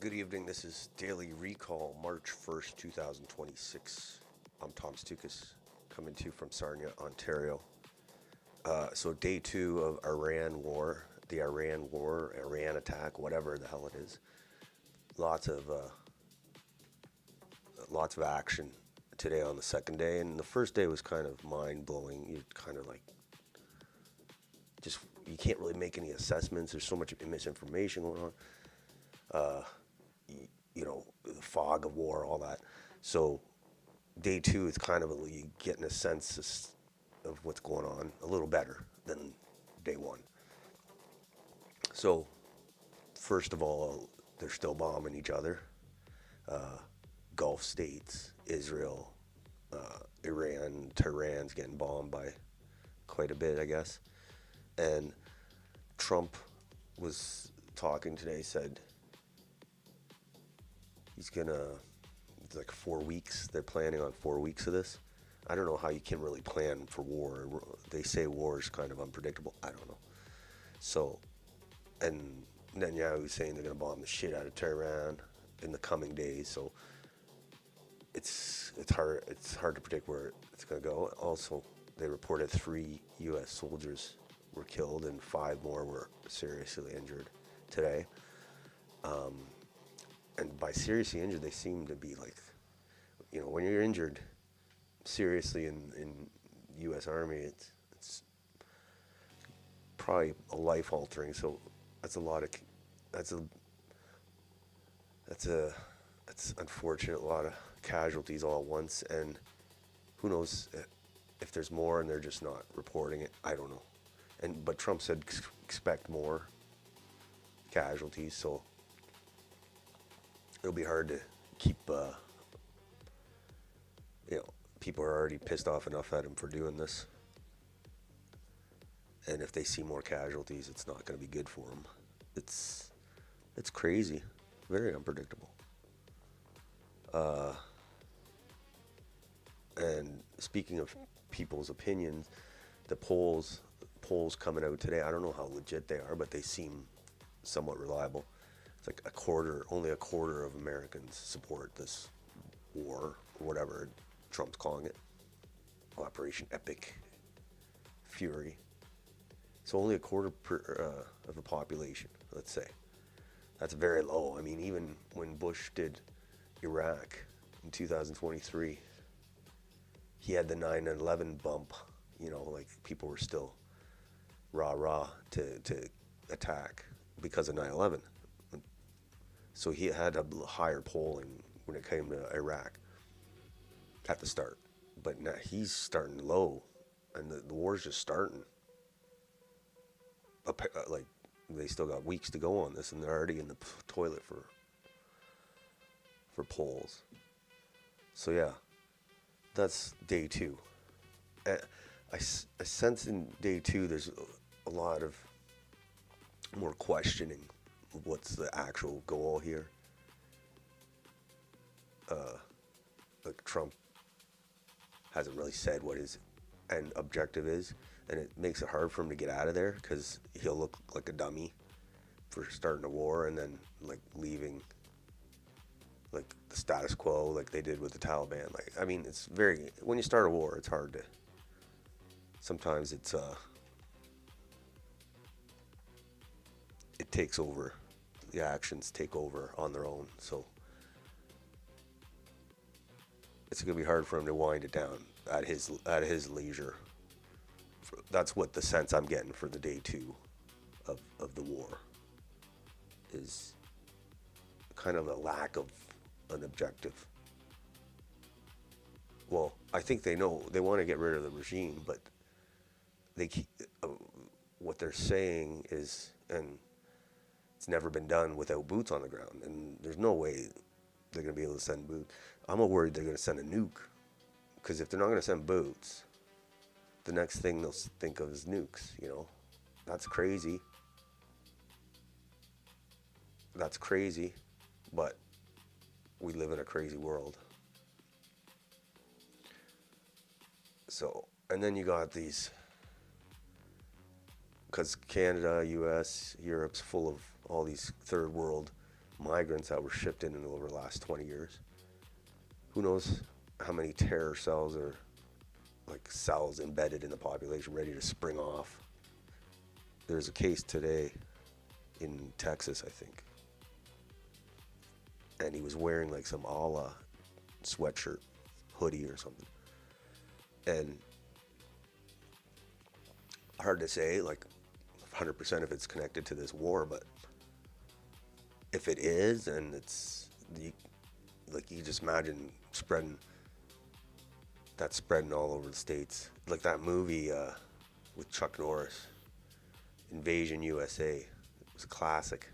Good evening. This is Daily Recall, March 1st, 2026. I'm Tom Stoukas, coming to you from Sarnia, Ontario. So, day two of Iran war, the Iran war, Iran attack, whatever the hell it is. Lots of lots of action today on the second day, and the first day was kind of mind blowing. You kind of like just you can't really make any assessments. There's so much misinformation going on. You know, the fog of war, all that. So day two is kind of you getting a sense of what's going on a little better than day one. So first of all, they're still bombing each other. Gulf states, Israel, Iran, Tehran's getting bombed by quite a bit, I guess. And Trump was talking today, said he's gonna, it's like 4 weeks. They're planning on 4 weeks of this. I don't know how you can really plan for war. They say war is kind of unpredictable. I don't know. So, and Netanyahu's saying they're gonna bomb the shit out of Tehran in the coming days. So it's hard to predict where it's gonna go. Also, they reported 3 U.S. soldiers were killed and 5 more were seriously injured today. And by seriously injured, they seem to be like, when you're injured seriously in U.S. Army, it's probably a life altering. So that's a lot of that's a that's unfortunate. A lot of casualties all at once, and who knows if there's more and they're just not reporting it. I don't know. But Trump said expect more casualties, so it'll be hard to keep. People are already pissed off enough at him for doing this, and if they see more casualties, it's not going to be good for them. It's crazy, very unpredictable. And speaking of people's opinions, the polls coming out today. I don't know how legit they are, but they seem somewhat reliable. It's like only a quarter of Americans support this war, or whatever Trump's calling it, Operation Epic Fury. So only a quarter of the population, let's say. That's very low. I mean, even when Bush did Iraq in 2023, he had the 9/11 bump. Like people were still rah to attack because of 9/11. So he had a higher polling when it came to Iraq at the start. But now he's starting low, and the war's just starting. Like, they still got weeks to go on this, and they're already in the toilet for polls. So yeah, that's day two. I sense in day two there's a lot of more questioning of what's the actual goal here. Like Trump hasn't really said what his end objective is, and it makes it hard for him to get out of there because he'll look like a dummy for starting a war and then like leaving like the status quo like they did with the Taliban. Like, I mean, it's very, when you start a war, it's hard to, sometimes it takes over, the actions take over on their own. So it's going to be hard for him to wind it down at his leisure. That's what the sense I'm getting for the day two of the war is, kind of a lack of an objective. Well, I think they know they want to get rid of the regime, but they keep, what they're saying is, and it's never been done without boots on the ground, and there's no way they're going to be able to send boots. I'm worried they're going to send a nuke, because if they're not going to send boots, the next thing they'll think of is nukes. That's crazy. That's crazy, but we live in a crazy world. So, and then you got these, because Canada, US, Europe's full of all these third world migrants that were shipped in over the last 20 years. Who knows how many terror cells are like cells embedded in the population ready to spring off. There's a case today in Texas, I think. And he was wearing like some Allah sweatshirt, hoodie or something. And hard to say, like 100% if it's connected to this war, but if it is, and it's, like you just imagine spreading all over the States. Like that movie with Chuck Norris, Invasion USA. It was a classic.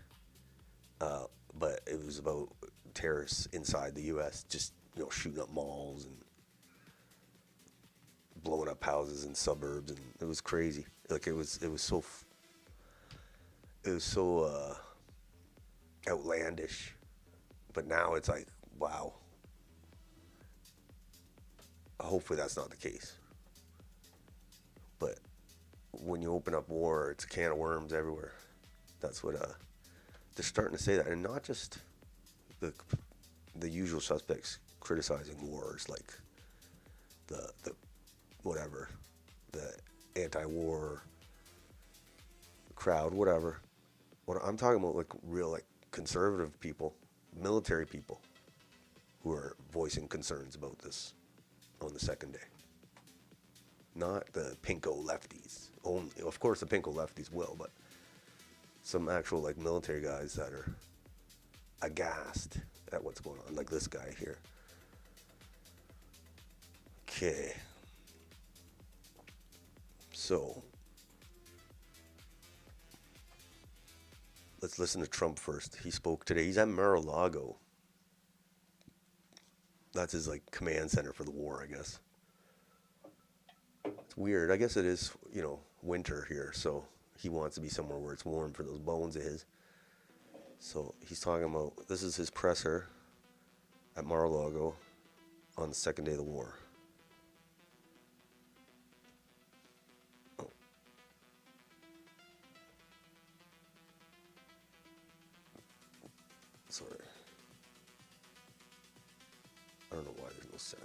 But it was about terrorists inside the U.S. just, shooting up malls and blowing up houses in suburbs, and it was crazy. Like it was so outlandish. But now it's like, wow. Hopefully that's not the case. But when you open up war, it's a can of worms everywhere. That's what they're starting to say that, and not just the usual suspects criticizing wars, like the whatever, the anti-war crowd, whatever. What I'm talking about, like real, like conservative people, military people, who are voicing concerns about this on the second day. Not the pinko lefties only. Of course, the pinko lefties will, but some actual like military guys that are aghast at what's going on, like this guy here. Okay. So, let's listen to Trump first. He spoke today. He's at Mar-a-Lago. That's his like command center for the war, I guess. It's weird. I guess it is, winter here, so he wants to be somewhere where it's warm for those bones of his. So he's talking about, this is his presser at Mar-a-Lago on the second day of the war. Oh. Sorry. I don't know why there's no sound.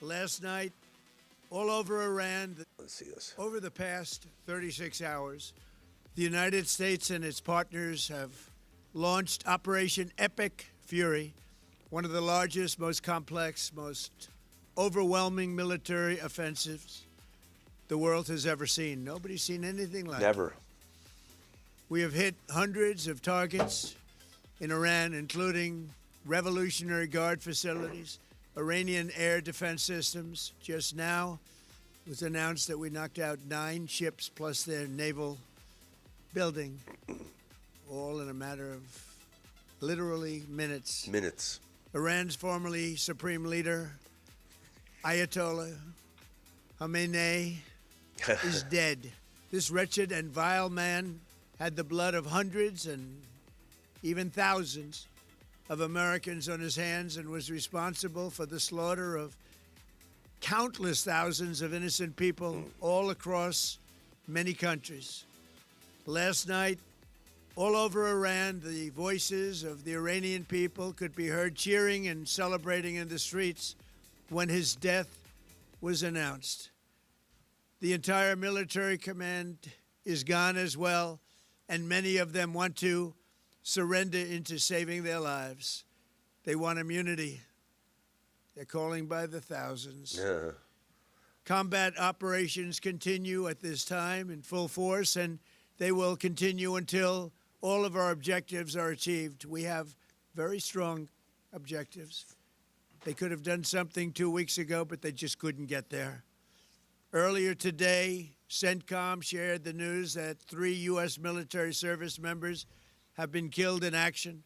Last night, all over Iran, Let's see this. over the past 36 hours, the United States and its partners have launched Operation Epic Fury, one of the largest, most complex, most overwhelming military offensives the world has ever seen. Nobody's seen anything like it. Never. We have hit hundreds of targets in Iran, including Revolutionary Guard facilities, Iranian air defense systems. Just now it was announced that we knocked out 9 ships plus their naval building, all in a matter of literally minutes. Iran's formerly supreme leader, Ayatollah Khamenei, is dead. This wretched and vile man had the blood of hundreds and even thousands of Americans on his hands and was responsible for the slaughter of countless thousands of innocent people all across many countries. Last night, all over Iran, the voices of the Iranian people could be heard cheering and celebrating in the streets when his death was announced. The entire military command is gone as well, and many of them want to surrender into saving their lives. They want immunity. They're calling by the thousands. Yeah. Combat operations continue at this time in full force, and they will continue until all of our objectives are achieved. We have very strong objectives. They could have done something 2 weeks ago, but they just couldn't get there. Earlier today, CENTCOM shared the news that 3 U.S. military service members have been killed in action.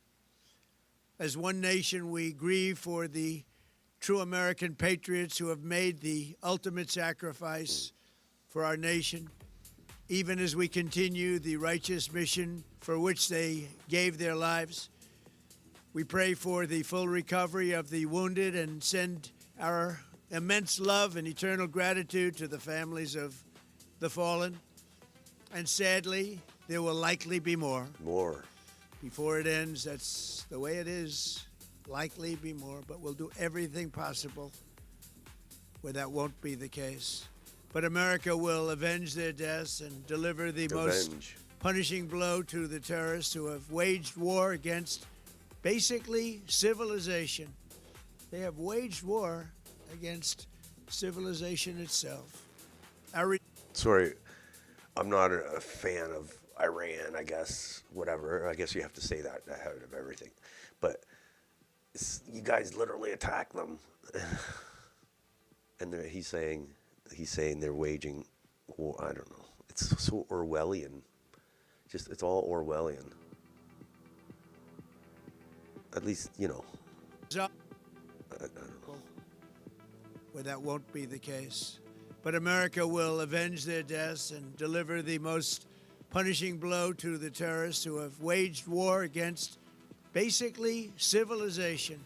As one nation, we grieve for the true American patriots who have made the ultimate sacrifice for our nation, even as we continue the righteous mission for which they gave their lives. We pray for the full recovery of the wounded and send our immense love and eternal gratitude to the families of the fallen. And sadly, There will likely be more. More. Before it ends, that's the way it is. Likely be more, but we'll do everything possible where that won't be the case. But America will avenge their deaths and deliver the most punishing blow to the terrorists who have waged war against basically civilization. They have waged war against civilization itself. Sorry, I'm not a fan of Iran, I guess. Whatever. I guess you have to say that ahead of everything. But you guys literally attack them. And he's saying they're waging war. I don't know. It's so Orwellian. It's all Orwellian. At least, I don't know. Where that won't be the case. But America will avenge their deaths and deliver the most punishing blow to the terrorists who have waged war against basically civilization.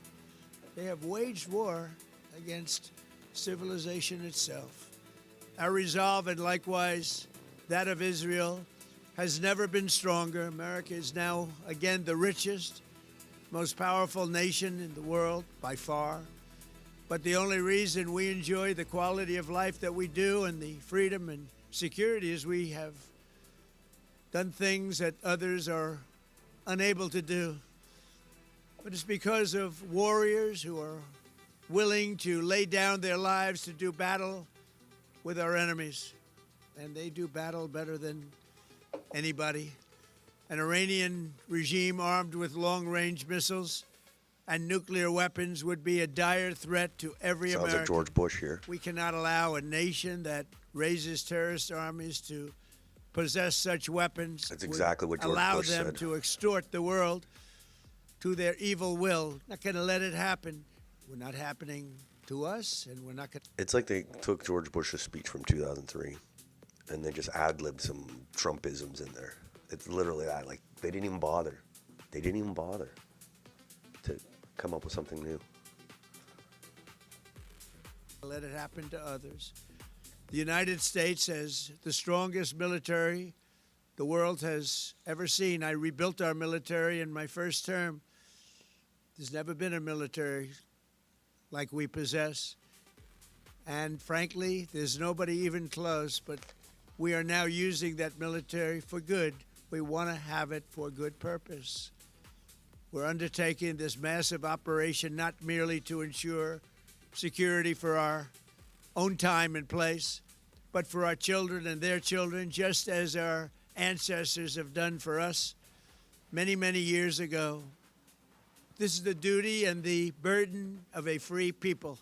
They have waged war against civilization itself. Our resolve, and likewise that of Israel, has never been stronger. America is now, again, the richest, most powerful nation in the world by far. But the only reason we enjoy the quality of life that we do and the freedom and security is we have done things that others are unable to do. But it's because of warriors who are willing to lay down their lives to do battle with our enemies. And they do battle better than anybody. An Iranian regime armed with long-range missiles and nuclear weapons would be a dire threat to every American. Sounds like George Bush here. We cannot allow a nation that raises terrorist armies to possess such weapons. That's exactly what George Allow Bush them said. to extort the world to their evil will. Not going to let it happen. We're not happening to us, and we're not going to. It's like they took George Bush's speech from 2003 and they just ad-libbed some Trumpisms in there. It's literally that. Like, they didn't even bother. They didn't even bother to come up with something new. Let it happen to others. The United States has the strongest military the world has ever seen. I rebuilt our military in my first term. There's never been a military like we possess. And frankly, there's nobody even close, but we are now using that military for good. We want to have it for good purpose. We're undertaking this massive operation not merely to ensure security for our own time and place, but for our children and their children, just as our ancestors have done for us many, many years ago. This is the duty and the burden of a free people.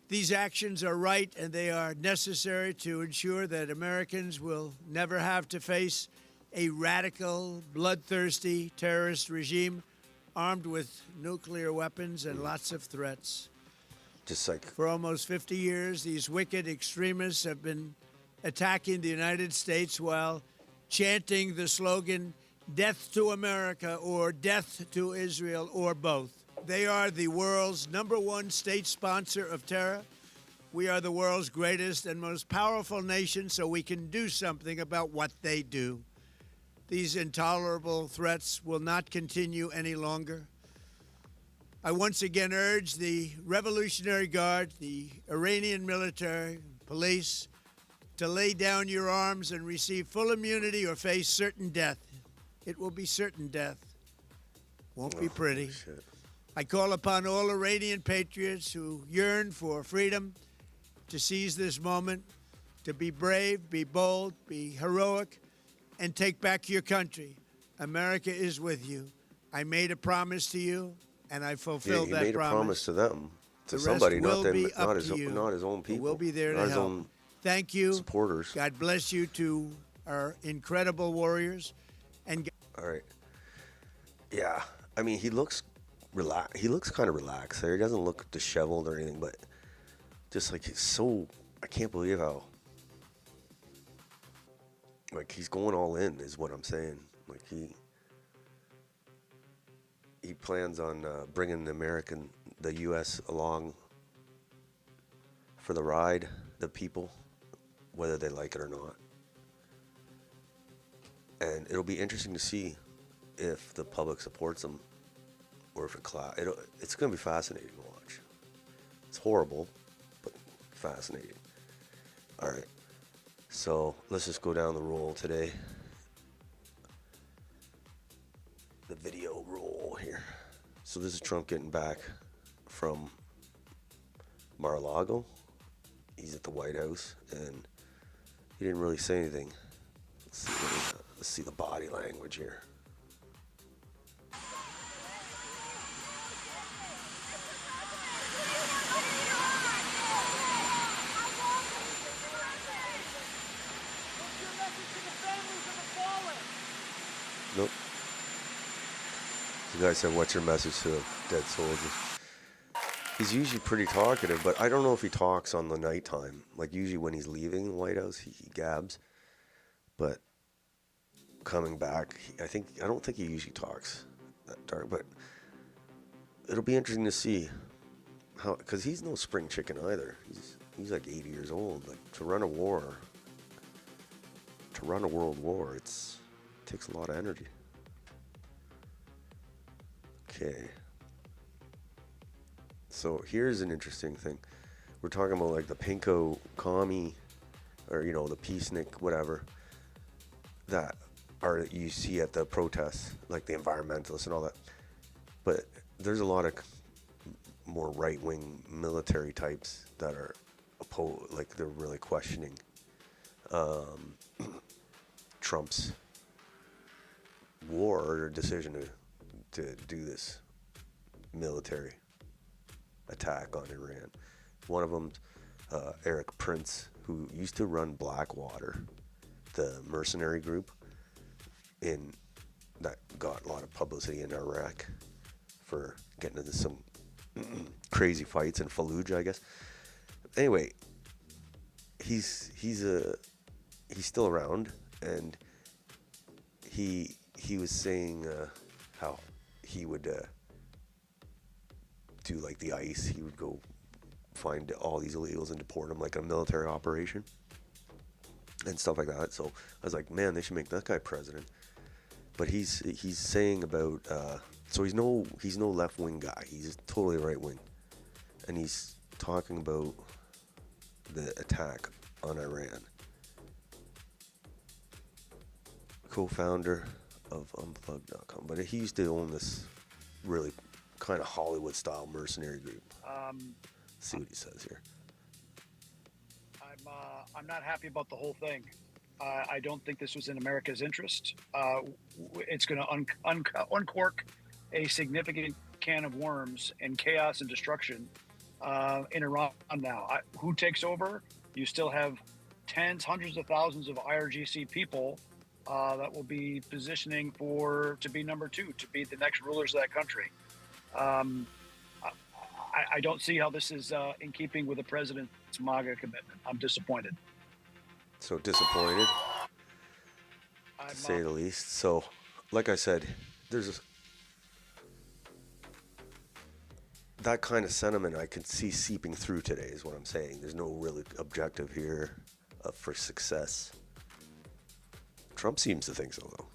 These actions are right and they are necessary to ensure that Americans will never have to face a radical, bloodthirsty terrorist regime armed with nuclear weapons and lots of threats. Just like For almost 50 years, these wicked extremists have been attacking the United States while chanting the slogan, "Death to America," or "Death to Israel," or both. They are the world's #1 state sponsor of terror. We are the world's greatest and most powerful nation, so we can do something about what they do. These intolerable threats will not continue any longer. I once again urge the Revolutionary Guard, the Iranian military, police, to lay down your arms and receive full immunity or face certain death. It will be certain death. Won't be pretty. Shit. I call upon all Iranian patriots who yearn for freedom to seize this moment, to be brave, be bold, be heroic, and take back your country. America is with you. I made a promise to you, and I fulfilled that promise. He made a promise to them, to The somebody, rest will not them, be up not his, to you. not his own people. We'll be there not to his help. own Thank you. supporters. God bless you to our incredible warriors. And All right. Yeah, I mean, he looks He looks kind of relaxed there. He doesn't look disheveled or anything, but just like he's so. I can't believe how. Like, he's going all in, is what I'm saying. Like, he plans on bringing the U.S. along for the ride, the people, whether they like it or not. And it'll be interesting to see if the public supports him or if it's going to be fascinating to watch. It's horrible, but fascinating. All right. So let's just go down the roll today. The video roll here. So this is Trump getting back from Mar-a-Lago. He's at the White House, and he didn't really say anything. Let's see the body language here. Nope. The guy said, "What's your message to the dead soldiers?" He's usually pretty talkative, but I don't know if he talks on the nighttime. Like usually when he's leaving the White House, he gabs. But coming back, I don't think he usually talks that dark. But it'll be interesting to see how, because he's no spring chicken either. He's like 80 years old. Like to run a war, to run a world war, it takes a lot of energy. Okay. So here's an interesting thing. We're talking about like the Pinko commie, or the peacenik, whatever, that you see at the protests, like the environmentalists and all that. But there's a lot of more right-wing military types that are opposed, like they're really questioning Trump's war or decision to do this military attack on Iran. One of them, Eric Prince, who used to run Blackwater, the mercenary group that got a lot of publicity in Iraq for getting into some crazy fights in Fallujah, I guess. Anyway, he's still around, and he was saying how he would do like the ICE. He would go find all these illegals and deport them like a military operation and stuff like that. So I was like, man, they should make that guy president. But he's saying about so he's no left wing guy. He's totally right wing, and he's talking about the attack on Iran. Co-founder of Unplugged.com, but he used to own this really kind of Hollywood style mercenary group. Let's see what he says here. I'm not happy about the whole thing. I don't think this was in America's interest. It's going to uncork a significant can of worms and chaos and destruction in Iran now. Who takes over? You still have tens, hundreds of thousands of IRGC people that will be positioning to be number two, to be the next rulers of that country. I don't see how this is in keeping with the president's MAGA commitment. I'm disappointed. So disappointed, to say the least. So, like I said, there's that kind of sentiment I can see seeping through today is what I'm saying. There's no really objective here for success. Trump seems to think so, though.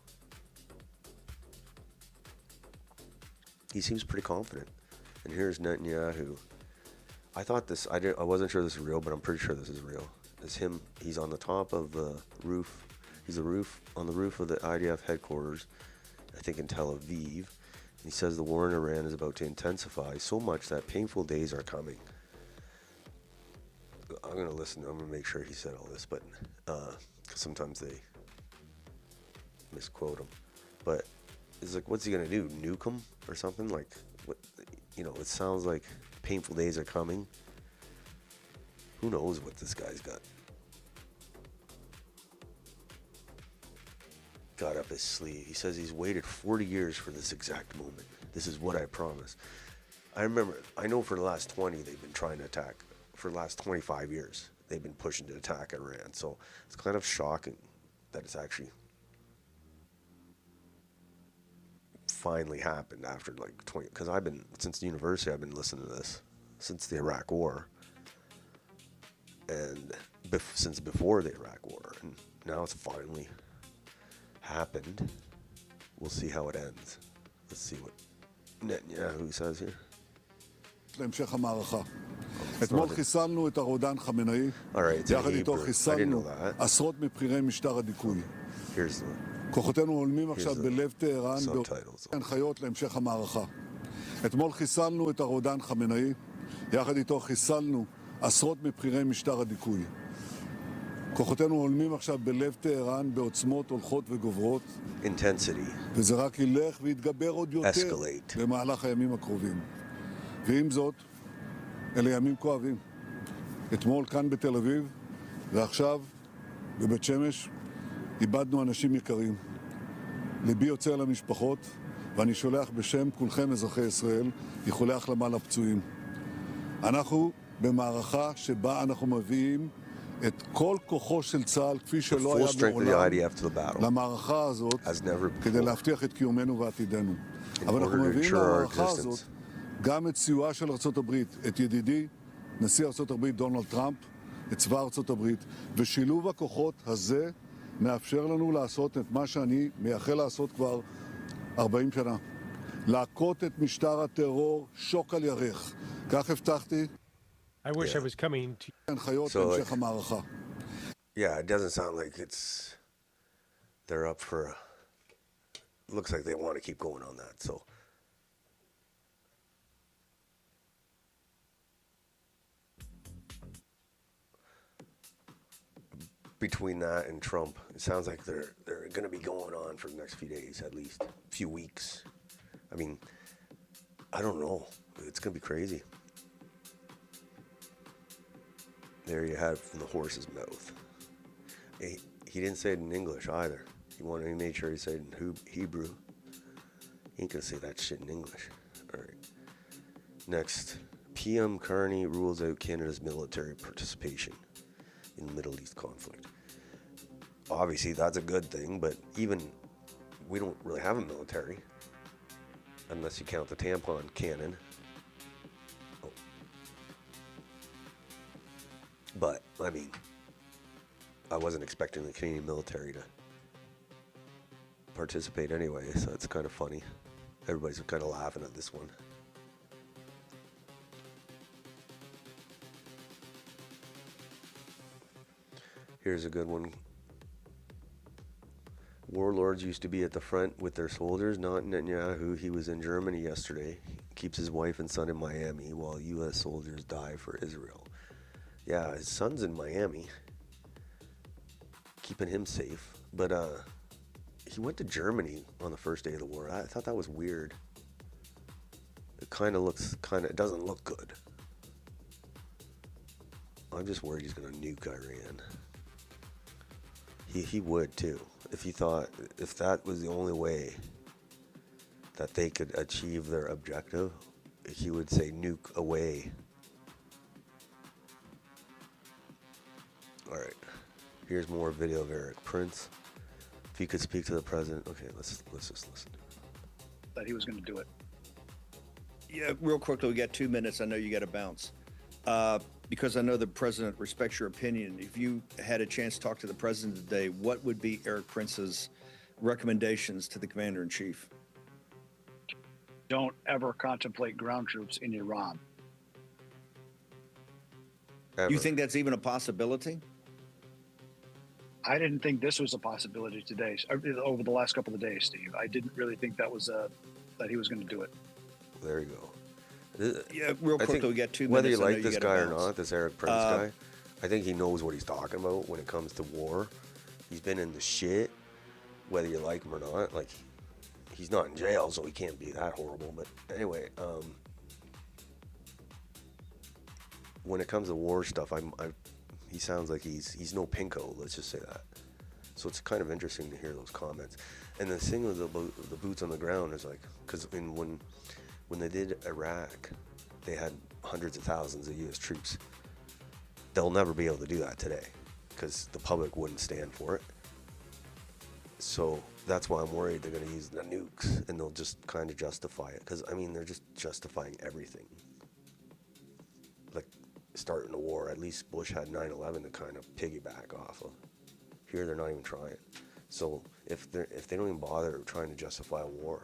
He seems pretty confident. And here's Netanyahu. I wasn't sure this is real, but I'm pretty sure this is real. It's him. He's on the top of the roof. He's on the roof of the IDF headquarters, I think in Tel Aviv. And he says the war in Iran is about to intensify so much that painful days are coming. I'm going to listen. I'm going to make sure he said all this, but because sometimes they misquote him. But it's like, what's he going to do? Nuke him or something? Like, what? It sounds like painful days are coming. Who knows what this guy's got up his sleeve. He says he's waited 40 years for this exact moment. This is what I promise. I know for the last 20, they've been trying to attack. For the last 25 years, they've been pushing to attack Iran. So it's kind of shocking that it's actually finally happened after like 20, because since university, I've been listening to this since the Iraq War. And since before the Iraq War, and now it's finally happened. We'll see how it ends. Let's see what Netanyahu says here. להמשך המערכה. אתמול חיסלנו את הרודן חמינאי, יחד איתו חיסלנו עשרות מבכירי משטר הדיכוי. כוחותינו עולמים עכשיו בלב טהרן בהנחיות להמשך המערכה. אתמול חיסלנו את הרודן חמינאי, יחד איתו חיסלנו עשרות מבכירי משטר הדיכוי. כוחותינו עולמים עכשיו בלב טהרן בעוצמות הולכות וגוברות. וזה רק ילך ויתגבר עוד יותר במהלך הימים הקרובים. ועם זאת, אלה ימים כואבים. אתמול כאן בתל אביב, ועכשיו בבית שמש, איבדנו אנשים יקרים. ליבי יוצא אל המשפחות, ואני שולח בשם כולכם אזרחי ישראל איחולי החלמה לפצועים. אנחנו במערכה שבה אנחנו מביאים את כל כוחו של צה"ל, כפי שלא היה מעולם, למערכה הזאת, כדי להבטיח את קיומנו ועתידנו. אבל אנחנו מביאים למערכה הזאת גם את סיועה של ארצות הברית, את ידידי, נשיא ארצות הברית דונלד טראמפ, את צבא ארצות הברית, ושילוב הכוחות הזה מאפשר לנו לעשות את מה שאני מייחל לעשות כבר 40 שנה. להכות את משטר הטרור שוק על ירך. כך הבטחתי. I wish I was coming to... הנחיות להמשך המערכה. Yeah, it doesn't sound like they're up for looks like they want to keep going on that, so between that and Trump, it sounds like they're going to be going on for the next few days, at least a few weeks. I mean, I don't know. It's going to be crazy. There you had it from the horse's mouth. He didn't say it in English either. He made sure he said it in Hebrew. He ain't going to say that shit in English. All right. Next, PM Carney rules out Canada's military participation in the Middle East conflict. Obviously, that's a good thing, but even we don't really have a military unless you count the tampon cannon. Oh. But, I mean, I wasn't expecting the Canadian military to participate anyway, so it's kind of funny. Everybody's kind of laughing at this one. Here's a good one. Warlords used to be at the front with their soldiers, not Netanyahu. He was in Germany yesterday. Keeps his wife and son in Miami while U.S. soldiers die for Israel. Yeah, his son's in Miami. Keeping him safe. But he went to Germany on the first day of the war. I thought that was weird. It it doesn't look good. I'm just worried he's going to nuke Iran. He would too. If that was the only way that they could achieve their objective, he would say nuke away. All right. Here's more video of Eric Prince. If he could speak to the president. Okay, let's just listen. That he was going to do it. Yeah, real quickly, we got 2 minutes. I know you got to bounce. Because I know the president respects your opinion. If you had a chance to talk to the president today, what would be Eric Prince's recommendations to the commander-in-chief? Don't ever contemplate ground troops in Iran. Ever. You think that's even a possibility? I didn't think this was a possibility today, over the last couple of days, Steve. I didn't really think that was that he was going to do it. There you go. Yeah, real quickly, we got 2 minutes. Whether you like this guy or not, this Eric Prince guy, I think he knows what he's talking about when it comes to war. He's been in the shit, whether you like him or not. Like, he's not in jail, so he can't be that horrible. But anyway, when it comes to war stuff, he sounds like he's no pinko. Let's just say that. So it's kind of interesting to hear those comments. And the thing with the boots on the ground is like, because when they did Iraq, they had hundreds of thousands of U.S. troops. They'll never be able to do that today because the public wouldn't stand for it. So that's why I'm worried they're going to use the nukes and they'll just kind of justify it. Because, I mean, they're just justifying everything. Like starting a war, at least Bush had 9/11 to kind of piggyback off of. Here, they're not even trying. So if they don't even bother trying to justify a war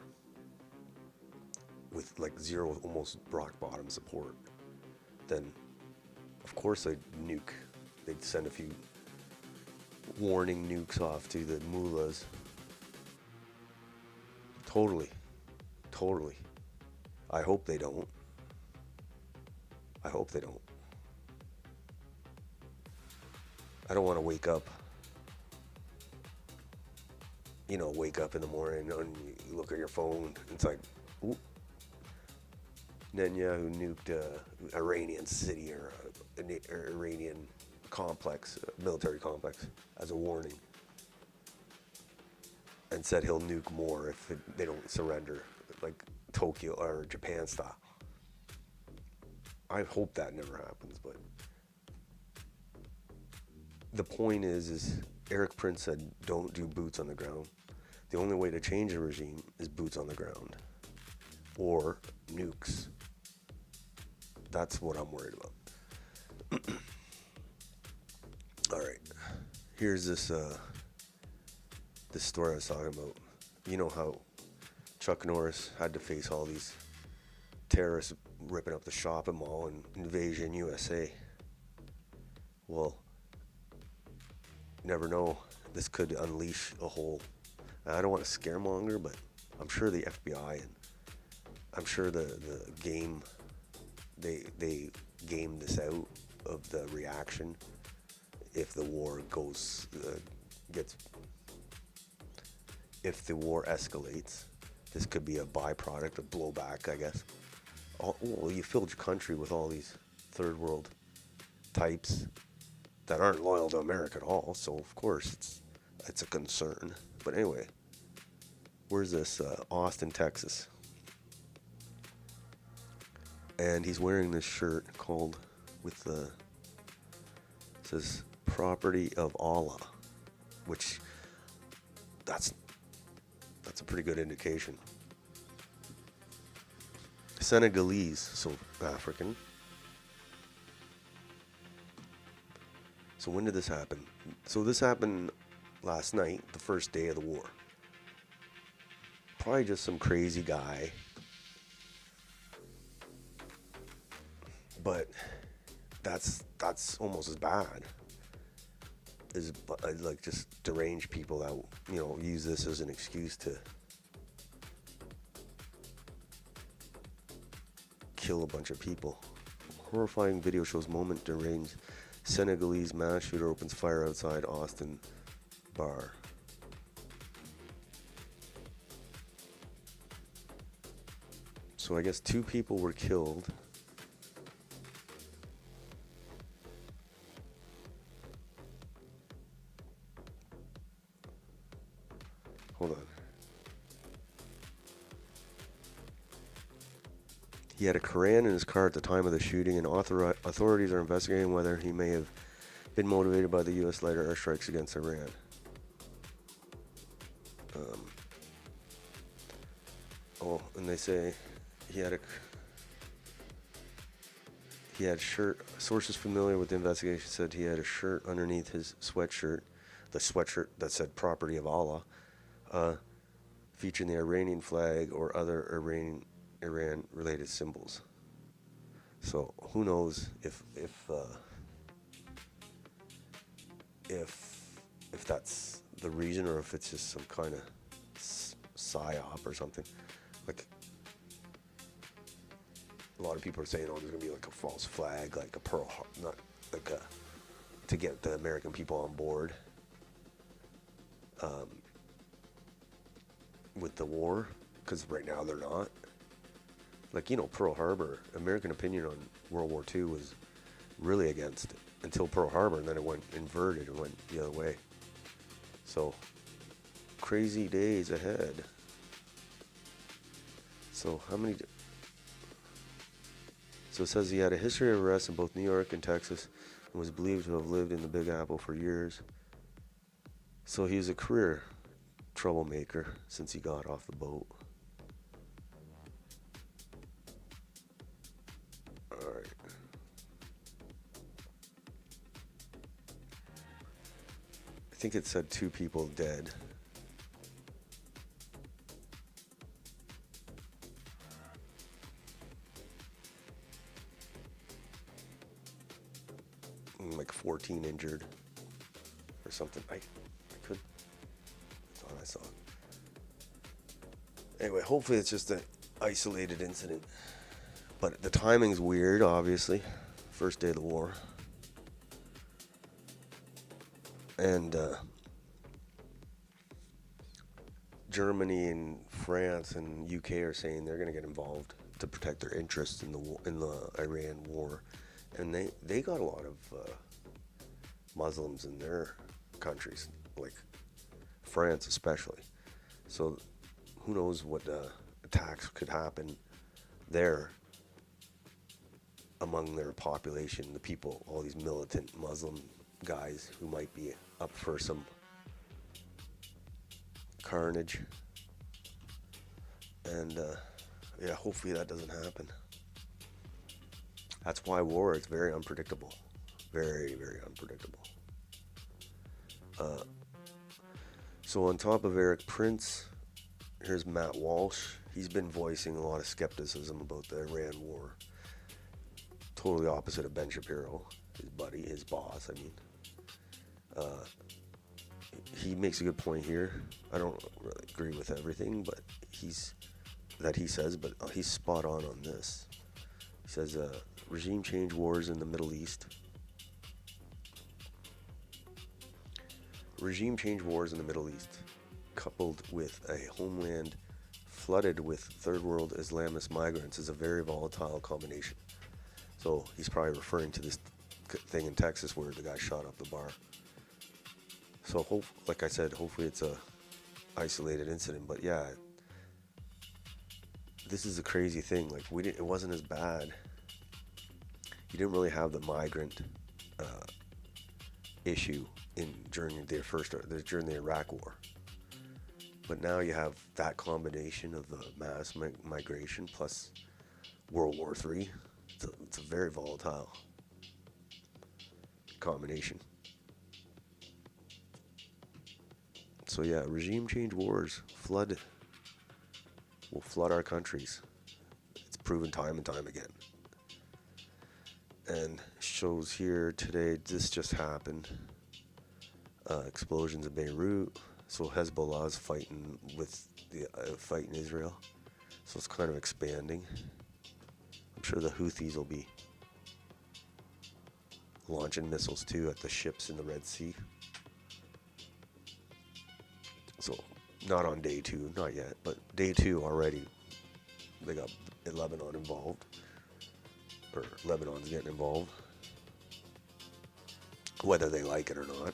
with like zero, almost rock bottom support, then of course they'd nuke. They'd send a few warning nukes off to the mullahs. Totally. I hope they don't. I don't want to wake up in the morning and you look at your phone, it's like, ooh, Netanyahu nuked an Iranian city or an Iranian complex, military complex, as a warning, and said he'll nuke more if they don't surrender, like Tokyo or Japan style. I hope that never happens, but the point is Eric Prince said don't do boots on the ground. The only way to change a regime is boots on the ground or nukes. That's what I'm worried about. All right, here's this story I was talking about. You know how Chuck Norris had to face all these terrorists ripping up the shopping mall in Invasion USA. Well, you never know. This could unleash a whole... I don't want to scaremonger, but I'm sure the FBI and I'm sure the game, they game this out of the reaction if the war if the war escalates. This could be a byproduct of blowback, I guess. Well, you filled your country with all these third world types that aren't loyal to America at all, so of course it's a concern. But anyway, where's this? Austin, Texas. And he's wearing this shirt it says property of Allah, which that's a pretty good indication. Senegalese, so African. So when did this happen? So this happened last night, the first day of the war. Probably just some crazy guy. But that's almost as bad as like just deranged people that use this as an excuse to kill a bunch of people. Horrifying video shows moment deranged Senegalese mass shooter opens fire outside Austin bar. So I guess 2 people were killed. Hold on. He had a Quran in his car at the time of the shooting, and authorities are investigating whether he may have been motivated by the U.S.-led airstrikes against Iran. And they say he had shirt. Sources familiar with the investigation said he had a shirt underneath his sweatshirt, the sweatshirt that said "Property of Allah," featuring the Iranian flag or other Iran-related symbols. So who knows if that's the reason, or if it's just some kind of psyop or something. Like, a lot of people are saying, there's gonna be like a false flag, like a Pearl Harbor, not like to get the American people on board with the war, because right now they're not. Like, Pearl Harbor, American opinion on World War II was really against it until Pearl Harbor, and then it went inverted and went the other way. So, crazy days ahead. So So it says he had a history of arrests in both New York and Texas and was believed to have lived in the Big Apple for years. So he was a career troublemaker since he got off the boat. Alright. I think it said 2 people dead. 14 injured or something. I could. I thought I saw it. Anyway, hopefully it's just an isolated incident. But the timing's weird, obviously. First day of the war. And Germany and France and UK are saying they're going to get involved to protect their interests in the Iran war. And they got a lot of Muslims in their countries, like France especially. So who knows what attacks could happen there among their population, the people, all these militant Muslim guys who might be up for some carnage. And yeah, hopefully that doesn't happen. That's why war is very unpredictable. Very, very unpredictable. So on top of Eric Prince, here's Matt Walsh. He's been voicing a lot of skepticism about the Iran war. Totally opposite of Ben Shapiro, his buddy, his boss, I mean. He makes a good point here. I don't really agree with everything but he says, but he's spot on this. He says, regime change wars in the Middle East. Regime change wars in the Middle East, coupled with a homeland flooded with third world Islamist migrants, is a very volatile combination. So he's probably referring to this thing in Texas where the guy shot up the bar. So like I said, hopefully it's a isolated incident. But yeah, this is a crazy thing. Like it wasn't as bad. You didn't really have the migrant issue during the Iraq War. But now you have that combination of the mass migration plus World War III. It's a very volatile combination. So yeah, regime change wars will flood our countries. It's proven time and time again. And shows here today, this just happened. Explosions in Beirut. So Hezbollah's fighting Israel. So it's kind of expanding. I'm sure the Houthis will be launching missiles too at the ships in the Red Sea. So not on day 2, not yet, but day 2 already. They got Lebanon involved, or Lebanon's getting involved, whether they like it or not.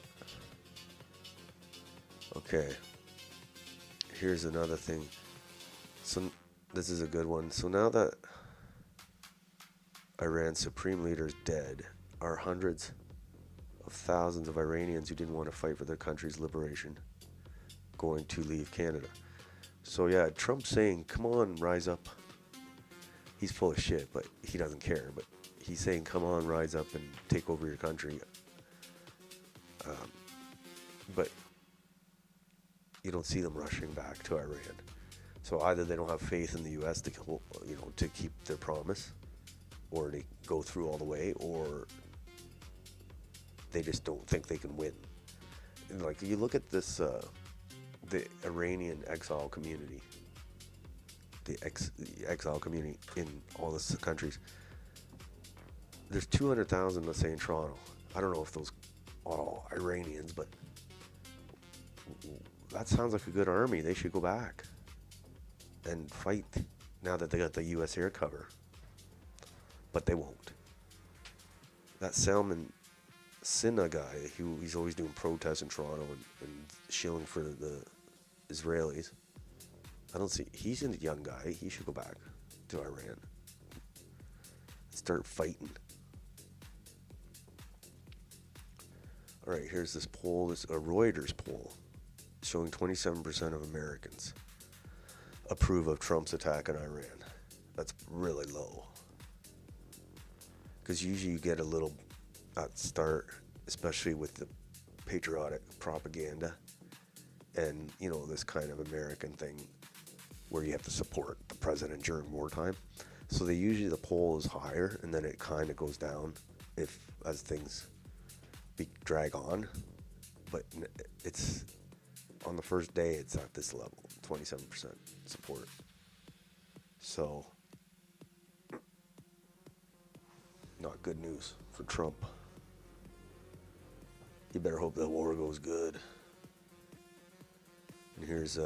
Okay, here's another thing. So this is a good one. So now that Iran's supreme leader is dead, are hundreds of thousands of Iranians who didn't want to fight for their country's liberation going to leave Canada? So yeah, Trump's saying, come on, rise up. He's full of shit, but he doesn't care. But he's saying, come on, rise up and take over your country. But you don't see them rushing back to Iran. So either they don't have faith in the U.S. to keep their promise, or they go through all the way, or they just don't think they can win. And like, you look at this, the Iranian exile community, the exile community in all the countries. There's 200,000, let's say, in Toronto. I don't know if those are all Iranians, but that sounds like a good army. They should go back and fight now that they got the U.S. air cover. But they won't. That Salman Sinha guy, he's always doing protests in Toronto and shilling for the Israelis. He's a young guy. He should go back to Iran. Start fighting. All right, here's this poll. This a Reuters poll showing 27% of Americans approve of Trump's attack on Iran. That's really low. Because usually you get a little at start, especially with the patriotic propaganda and, this kind of American thing where you have to support the president during wartime. So the poll is higher, and then it kind of goes down as things drag on, but it's on the first day it's at this level, 27% support. So not good news for Trump. You better hope that war goes good. And here's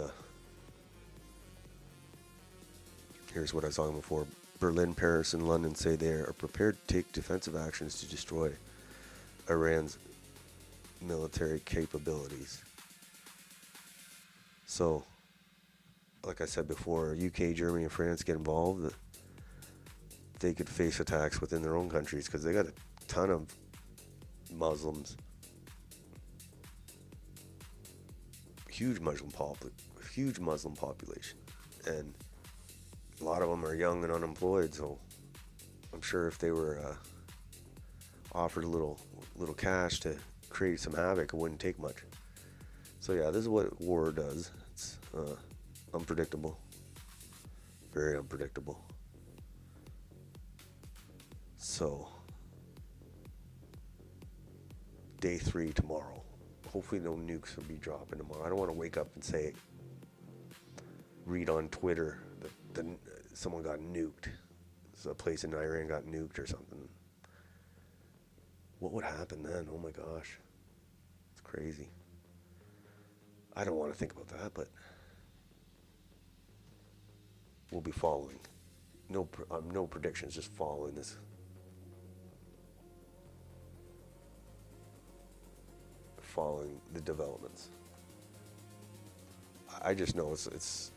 what I was talking before. Berlin, Paris, and London say they are prepared to take defensive actions to destroy Iran's military capabilities. So, like I said before, UK, Germany, and France get involved, they could face attacks within their own countries because they got a ton of Muslims. Huge Muslim population. And a lot of them are young and unemployed, so I'm sure if they were offered a little cash to create some havoc, it wouldn't take much. So yeah, this is what war does. It's unpredictable, very unpredictable. So day 3 tomorrow. Hopefully no nukes will be dropping tomorrow. I don't want to wake up and read on Twitter that someone got nuked. So a place in Iran got nuked or something. What would happen then? Oh my gosh. It's crazy. I don't want to think about that, but we'll be following. No predictions, just following this. Following the developments. I just know it's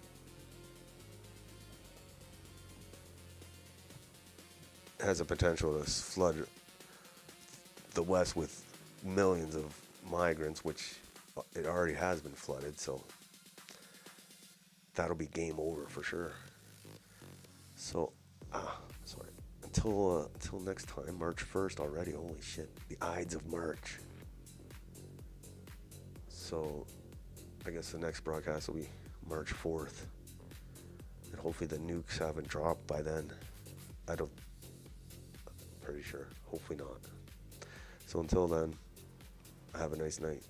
has a potential to flood the West with millions of migrants, which it already has been flooded, so that'll be game over for sure. So, sorry. Until next time, March 1st already. Holy shit, the Ides of March. So, I guess the next broadcast will be March 4th, and hopefully the nukes haven't dropped by then. I'm pretty sure. Hopefully not. So until then, have a nice night.